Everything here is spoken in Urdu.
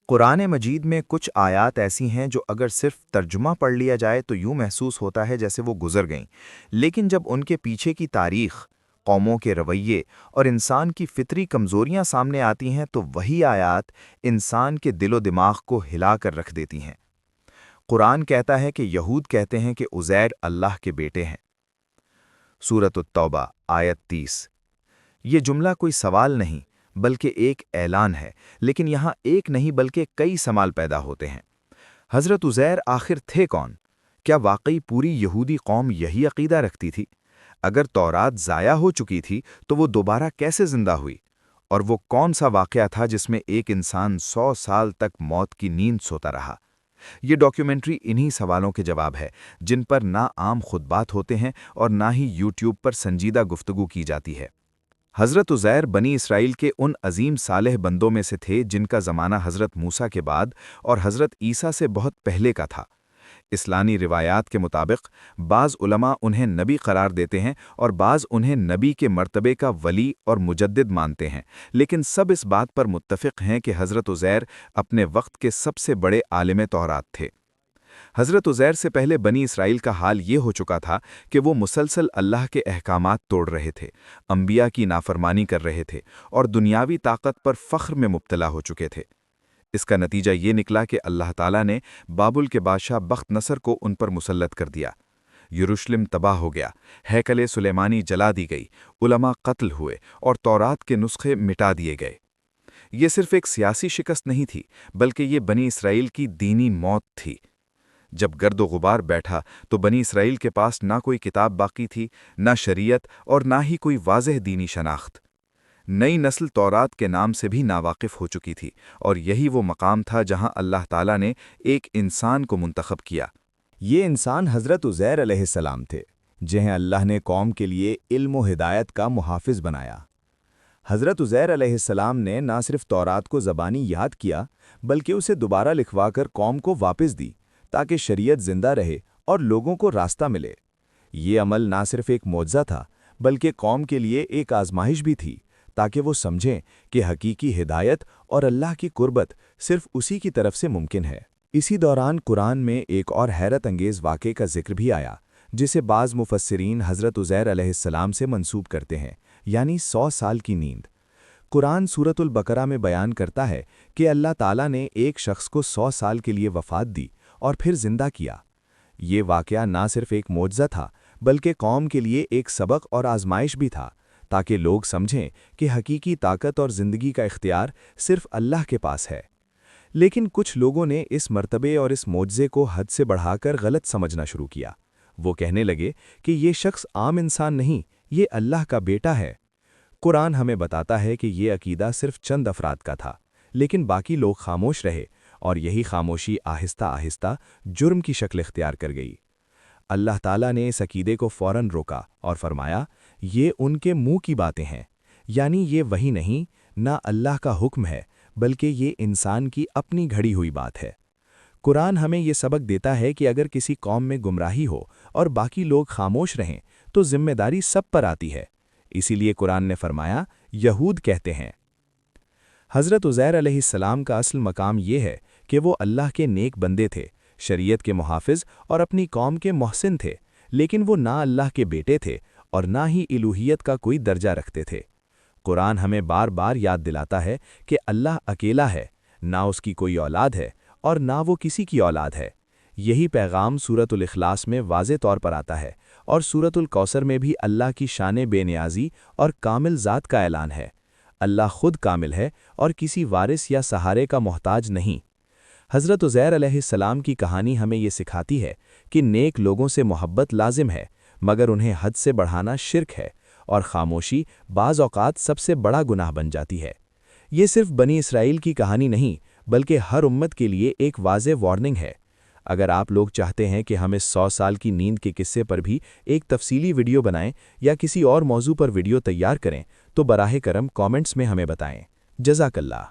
قرآن مجید میں کچھ آیات ایسی ہیں جو اگر صرف ترجمہ پڑھ لیا جائے تو یوں محسوس ہوتا ہے جیسے وہ گزر گئیں، لیکن جب ان کے پیچھے کی تاریخ، قوموں کے رویے اور انسان کی فطری کمزوریاں سامنے آتی ہیں تو وہی آیات انسان کے دل و دماغ کو ہلا کر رکھ دیتی ہیں۔ قرآن کہتا ہے کہ یہود کہتے ہیں کہ عزیر اللہ کے بیٹے ہیں۔ سورۃ التوبہ آیت 30۔ یہ جملہ کوئی سوال نہیں بلکہ ایک اعلان ہے، لیکن یہاں ایک نہیں بلکہ کئی سوال پیدا ہوتے ہیں۔ حضرت عزیر آخر تھے کون؟ کیا واقعی پوری یہودی قوم یہی عقیدہ رکھتی تھی؟ اگر تورات ضائع ہو چکی تھی تو وہ دوبارہ کیسے زندہ ہوئی؟ اور وہ کون سا واقعہ تھا جس میں ایک انسان 100 سال تک موت کی نیند سوتا رہا؟ یہ ڈاکیومنٹری انہی سوالوں کے جواب ہے، جن پر نہ عام خطبات ہوتے ہیں اور نہ ہی یوٹیوب پر سنجیدہ گفتگو کی جاتی ہے۔ حضرت عزیر بنی اسرائیل کے ان عظیم صالح بندوں میں سے تھے جن کا زمانہ حضرت موسیٰ کے بعد اور حضرت عیسیٰ سے بہت پہلے کا تھا۔ اسلامی روایات کے مطابق بعض علماء انہیں نبی قرار دیتے ہیں اور بعض انہیں نبی کے مرتبے کا ولی اور مجدد مانتے ہیں، لیکن سب اس بات پر متفق ہیں کہ حضرت عزیر اپنے وقت کے سب سے بڑے عالم تورات تھے۔ حضرت عزیر سے پہلے بنی اسرائیل کا حال یہ ہو چکا تھا کہ وہ مسلسل اللہ کے احکامات توڑ رہے تھے، انبیاء کی نافرمانی کر رہے تھے اور دنیاوی طاقت پر فخر میں مبتلا ہو چکے تھے۔ اس کا نتیجہ یہ نکلا کہ اللہ تعالیٰ نے بابل کے بادشاہ بخت نصر کو ان پر مسلط کر دیا۔ یروشلم تباہ ہو گیا، ہیکل سلیمانی جلا دی گئی، علماء قتل ہوئے اور تورات کے نسخے مٹا دیے گئے۔ یہ صرف ایک سیاسی شکست نہیں تھی بلکہ یہ بنی اسرائیل کی دینی موت تھی۔ جب گرد و غبار بیٹھا تو بنی اسرائیل کے پاس نہ کوئی کتاب باقی تھی، نہ شریعت اور نہ ہی کوئی واضح دینی شناخت۔ نئی نسل تورات کے نام سے بھی ناواقف ہو چکی تھی، اور یہی وہ مقام تھا جہاں اللہ تعالیٰ نے ایک انسان کو منتخب کیا۔ یہ انسان حضرت عزیر علیہ السلام تھے، جنہیں اللہ نے قوم کے لیے علم و ہدایت کا محافظ بنایا۔ حضرت عزیر علیہ السلام نے نہ صرف تورات کو زبانی یاد کیا بلکہ اسے دوبارہ لکھوا کر قوم کو واپس دی تاکہ شریعت زندہ رہے اور لوگوں کو راستہ ملے۔ یہ عمل نہ صرف ایک معجزہ تھا بلکہ قوم کے لیے ایک آزمائش بھی تھی، تاکہ وہ سمجھیں کہ حقیقی ہدایت اور اللہ کی قربت صرف اسی کی طرف سے ممکن ہے۔ اسی دوران قرآن میں ایک اور حیرت انگیز واقعے کا ذکر بھی آیا، جسے بعض مفسرین حضرت عزیر علیہ السلام سے منسوب کرتے ہیں، یعنی 100 سال کی نیند۔ قرآن سورۃ البقرہ میں بیان کرتا ہے کہ اللہ تعالیٰ نے ایک شخص کو 100 سال کے لیے وفات دی اور پھر زندہ کیا۔ یہ واقعہ نہ صرف ایک معجزہ تھا بلکہ قوم کے لیے ایک سبق اور آزمائش بھی تھا، تاکہ لوگ سمجھیں کہ حقیقی طاقت اور زندگی کا اختیار صرف اللہ کے پاس ہے۔ لیکن کچھ لوگوں نے اس مرتبے اور اس معجزے کو حد سے بڑھا کر غلط سمجھنا شروع کیا۔ وہ کہنے لگے کہ یہ شخص عام انسان نہیں، یہ اللہ کا بیٹا ہے۔ قرآن ہمیں بتاتا ہے کہ یہ عقیدہ صرف چند افراد کا تھا، لیکن باقی لوگ خاموش رہے، اور یہی خاموشی آہستہ آہستہ جرم کی شکل اختیار کر گئی۔ اللہ تعالیٰ نے اس عقیدے کو فوراً روکا اور فرمایا، یہ ان کے منہ کی باتیں ہیں، یعنی یہ وحی نہیں، نہ اللہ کا حکم ہے، بلکہ یہ انسان کی اپنی گھڑی ہوئی بات ہے۔ قرآن ہمیں یہ سبق دیتا ہے کہ اگر کسی قوم میں گمراہی ہو اور باقی لوگ خاموش رہیں تو ذمہ داری سب پر آتی ہے۔ اسی لیے قرآن نے فرمایا، یہود کہتے ہیں۔ حضرت عزیر علیہ السلام کا اصل مقام یہ ہے کہ وہ اللہ کے نیک بندے تھے، شریعت کے محافظ اور اپنی قوم کے محسن تھے، لیکن وہ نہ اللہ کے بیٹے تھے اور نہ ہی الوہیت کا کوئی درجہ رکھتے تھے۔ قرآن ہمیں بار بار یاد دلاتا ہے کہ اللہ اکیلا ہے، نہ اس کی کوئی اولاد ہے اور نہ وہ کسی کی اولاد ہے۔ یہی پیغام سورۃ الاخلاص میں واضح طور پر آتا ہے، اور سورۃ الکوثر میں بھی اللہ کی شان بے نیازی اور کامل ذات کا اعلان ہے۔ اللہ خود کامل ہے اور کسی وارث یا سہارے کا محتاج نہیں۔ حضرت عزیر علیہ السلام کی کہانی ہمیں یہ سکھاتی ہے کہ نیک لوگوں سے محبت لازم ہے، مگر انہیں حد سے بڑھانا شرک ہے، اور خاموشی بعض اوقات سب سے بڑا گناہ بن جاتی ہے۔ یہ صرف بنی اسرائیل کی کہانی نہیں بلکہ ہر امت کے لیے ایک واضح وارننگ ہے۔ اگر آپ لوگ چاہتے ہیں کہ ہم اس 100 سال کی نیند کے قصے پر بھی ایک تفصیلی ویڈیو بنائیں یا کسی اور موضوع پر ویڈیو تیار کریں تو براہ کرم کامنٹس میں ہمیں بتائیں۔ جزاک اللہ۔